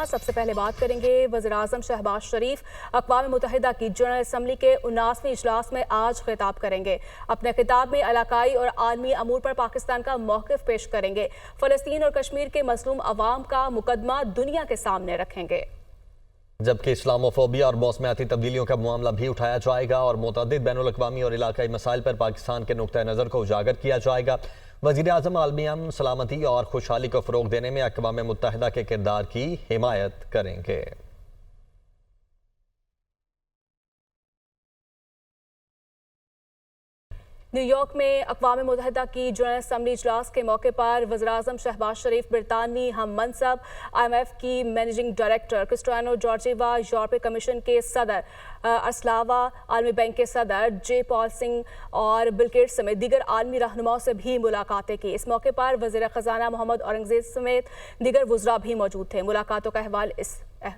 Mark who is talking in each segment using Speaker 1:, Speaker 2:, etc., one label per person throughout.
Speaker 1: خبراں۔ سب سے پہلے بات کریں گے وزیراعظم شہباز شریف اقوام متحدہ کی جنرل اسمبلی کے 79ویں اجلاس میں آج خطاب کریں گے۔ اپنے خطاب میں علاقائی اور عالمی امور پر پاکستان کا موقف پیش کریں گے۔ فلسطین اور کشمیر کے مظلوم عوام کا مقدمہ دنیا کے سامنے رکھیں گے۔
Speaker 2: جبکہ اسلاموفوبیا اور موسمیاتی تبدیلیوں کا معاملہ بھی اٹھایا جائے گا اور متعدد بین الاقوامی اور علاقائی مسائل پر پاکستان کے نقطہ نظر کو اجاگر کیا جائے گا۔ وزیر اعظم عالمی امن، سلامتی اور خوشحالی کو فروغ دینے میں اقوام متحدہ کے کردار کی حمایت کریں گے۔
Speaker 1: نیو یارک میں اقوام متحدہ کی جنرل اسمبلی اجلاس کے موقع پر وزیراعظم شہباز شریف، برطانوی ہم منصب IMF کی مینیجنگ ڈائریکٹر کرسٹیانا جارجیوا، یورپی کمیشن کے صدر ارسلاوا، عالمی بینک کے صدر جے پال سنگھ اور بل گیٹس سمیت دیگر عالمی رہنماؤں سے بھی ملاقاتیں کی۔ اس موقع پر وزیر خزانہ محمد اورنگزیب سمیت دیگر وزراء بھی موجود تھے۔ ملاقاتوں کا احوال اس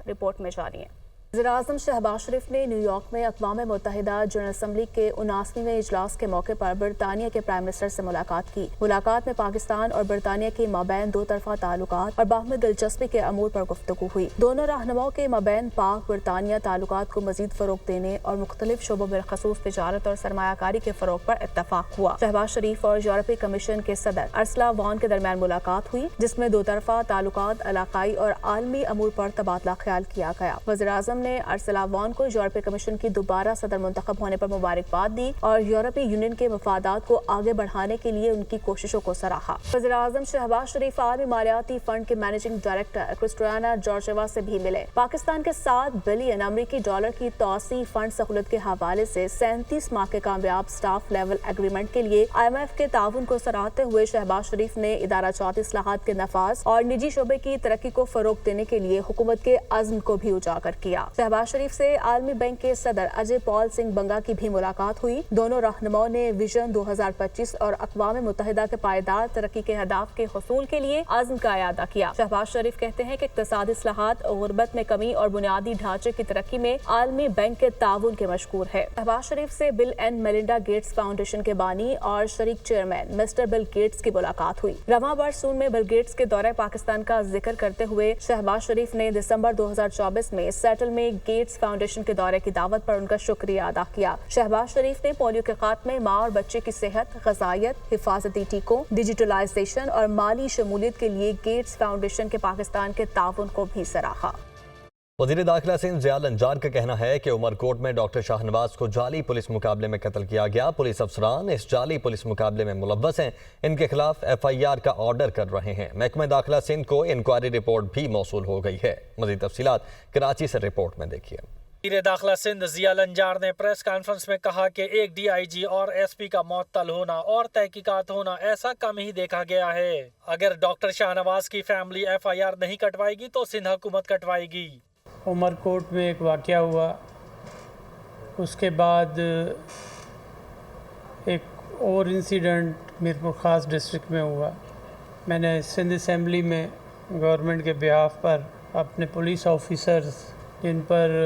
Speaker 1: رپورٹ میں جاری ہے۔ وزیراعظم شہباز شریف نے نیو یارک میں اقوام متحدہ جنرل اسمبلی کے 79ویں اجلاس کے موقع پر برطانیہ کے پرائم منسٹر سے ملاقات کی۔ ملاقات میں پاکستان اور برطانیہ کے مابین دو طرفہ تعلقات اور باہمی دلچسپی کے امور پر گفتگو ہوئی۔ دونوں رہنماؤں کے مابین پاک برطانیہ تعلقات کو مزید فروغ دینے اور مختلف شعبوں بالخصوص تجارت اور سرمایہ کاری کے فروغ پر اتفاق ہوا۔ شہباز شریف اور یورپی کمیشن کے صدر ارسلا وان کے درمیان ملاقات ہوئی، جس میں دو طرفہ تعلقات، علاقائی اور عالمی امور پر تبادلہ خیال کیا گیا۔ وزیراعظم نے ارسلا وان کو یورپی کمیشن کی دوبارہ صدر منتخب ہونے پر مبارکباد دی اور یورپی یونین کے مفادات کو آگے بڑھانے کے لیے ان کی کوششوں کو سراہا۔ وزیراعظم شہباز شریف عالمی مالیاتی فنڈ کے مینیجنگ ڈائریکٹر کرسٹیانا جارجیوا سے بھی ملے۔ پاکستان کے 7 بلین امریکی ڈالر کی توسیع فنڈ سہولت کے حوالے سے 37 ماہ کے کامیاب سٹاف لیول ایگریمنٹ کے لیے IMF کے تعاون کو سراہتے ہوئے شہباز شریف نے ادارہ جاتی اصلاحات کے نفاذ اور نجی شعبے کی ترقی کو فروغ دینے کے لیے حکومت کے عزم کو بھی اجاگر کیا۔ شہباز شریف سے عالمی بینک کے صدر اجے پال سنگھ بنگا کی بھی ملاقات ہوئی۔ دونوں رہنماؤں نے ویژن 2025 اور اقوام متحدہ کے پائیدار ترقی کے اہداف کے حصول کے لیے عزم کا اعادہ کیا۔ شہباز شریف کہتے ہیں کہ اقتصادی اصلاحات، غربت میں کمی اور بنیادی ڈھانچے کی ترقی میں عالمی بینک کے تعاون کے مشکور ہے۔ شہباز شریف سے بل اینڈ میلنڈا گیٹس فاؤنڈیشن کے بانی اور شریک چیئرمین مسٹر بل گیٹس کی ملاقات ہوئی۔ رواں برس جون میں بل گیٹس کے دورہ پاکستان کا ذکر کرتے ہوئے شہباز شریف نے دسمبر 2024 میں سیٹل میں گیٹس فاؤنڈیشن کے دورے کی دعوت پر ان کا شکریہ ادا کیا۔ شہباز شریف نے پولیو کے خاتمے، ماں اور بچے کی صحت، غذائیت، حفاظتی ٹیکوں، ڈیجیٹلائزیشن اور مالی شمولیت کے لیے گیٹس فاؤنڈیشن کے پاکستان کے تعاون کو بھی سراہا۔
Speaker 2: وزیر داخلہ سندھ ضیاء الانجار کا کہنا ہے کہ عمر کوٹ میں ڈاکٹر شاہنواز کو جعلی پولیس مقابلے میں قتل کیا گیا۔ پولیس افسران اس جعلی پولیس مقابلے میں ملوث ہیں، ان کے خلاف FIR کا آرڈر کر رہے ہیں۔ محکمہ داخلہ سندھ کو انکوائری رپورٹ بھی موصول ہو گئی ہے۔ مزید تفصیلات کراچی سے رپورٹ میں دیکھیے۔
Speaker 3: وزیر داخلہ سندھ ضیاء الانجار نے پریس کانفرنس میں کہا کہ ایک DIG اور SP کا معطل ہونا اور تحقیقات ہونا ایسا کم ہی دیکھا گیا ہے۔ اگر ڈاکٹر شاہنواز کی فیملی FIR نہیں کٹوائے گی تو سندھ حکومت کٹوائے گی۔
Speaker 4: عمر کوٹ میں ایک واقعہ ہوا، اس کے بعد ایک اور انسیڈنٹ میرپور خاص ڈسٹرکٹ میں ہوا۔ میں نے سندھ اسمبلی میں گورنمنٹ کے بیہاف پر اپنے پولیس آفیسرز جن پر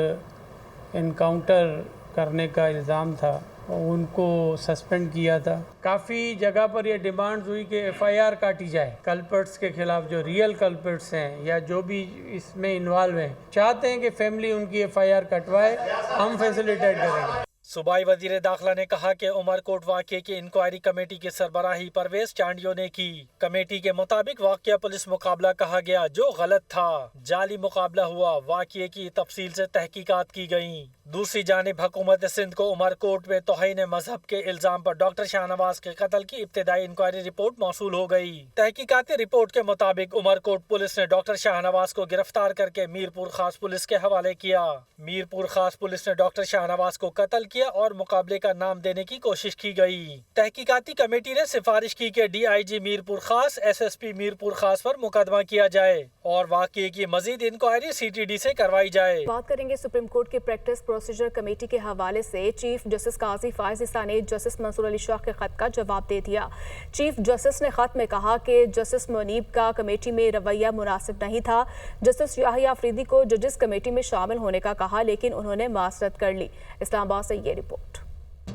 Speaker 4: انکاؤنٹر کرنے کا الزام تھا ان کو سسپینڈ کیا تھا۔ کافی جگہ پر یہ ڈیمانڈ ہوئی کہ FIR کاٹی جائے کلپرٹس کے خلاف، جو ریئل کلپرٹس ہیں یا جو بھی اس میں انوالو ہیں، چاہتے ہیں کہ فیملی ان کی FIR کٹوائے، ہم فیسیلیٹیٹ کریں گے۔
Speaker 3: صوبائی وزیر داخلہ نے کہا کہ عمر کوٹ واقعے کی انکوائری کمیٹی کی سربراہی پرویز چانڈیو نے کی۔ کمیٹی کے مطابق واقعہ پولیس مقابلہ کہا گیا جو غلط تھا، جعلی مقابلہ ہوا، واقعے کی تفصیل سے تحقیقات کی گئیں۔ دوسری جانب حکومت سندھ کو عمر کوٹ میں توہین مذہب کے الزام پر ڈاکٹر شاہنواز کے قتل کی ابتدائی انکوائری رپورٹ موصول ہو گئی۔ تحقیقاتی رپورٹ کے مطابق عمر کوٹ پولیس نے ڈاکٹر شاہنواز کو گرفتار کر کے میرپور خاص پولیس کے حوالے کیا۔ میرپور خاص پولیس نے ڈاکٹر شاہنواز کو قتل کیا اور مقابلے کا نام دینے کی کوشش کی گئی۔ تحقیقاتی کمیٹی نے سفارش کی کہ DIG میرپور خاص، SSP میرپور خاص پر مقدمہ کیا جائے اور واقعے کی مزید انکوائری CTD سے کروائی جائے۔
Speaker 1: بات کریں گے سپریم کورٹ کے پریکٹس پروسیجر کمیٹی کے حوالے سے۔ چیف جسٹس قاضی فائز عیسیٰ نے جسٹس منصور علی شاہ کے خط کا جواب دے دیا۔ چیف جسٹس نے خط میں کہا کہ جسٹس منیب کا کمیٹی میں رویہ مناسب نہیں تھا۔ جسٹس یحییٰ آفریدی کو ججز کمیٹی میں شامل ہونے کا کہا لیکن انہوں نے معذرت کر لی۔ اسلام آباد سے یہ رپورٹ۔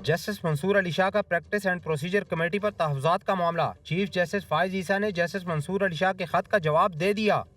Speaker 5: جسٹس منصور علی شاہ کا پریکٹس اینڈ پروسیجر کمیٹی پر تحفظات کا معاملہ۔ چیف جسٹس فائز عیسیٰ نے جسٹس منصور علی شاہ کے خط کا جواب دے دیا۔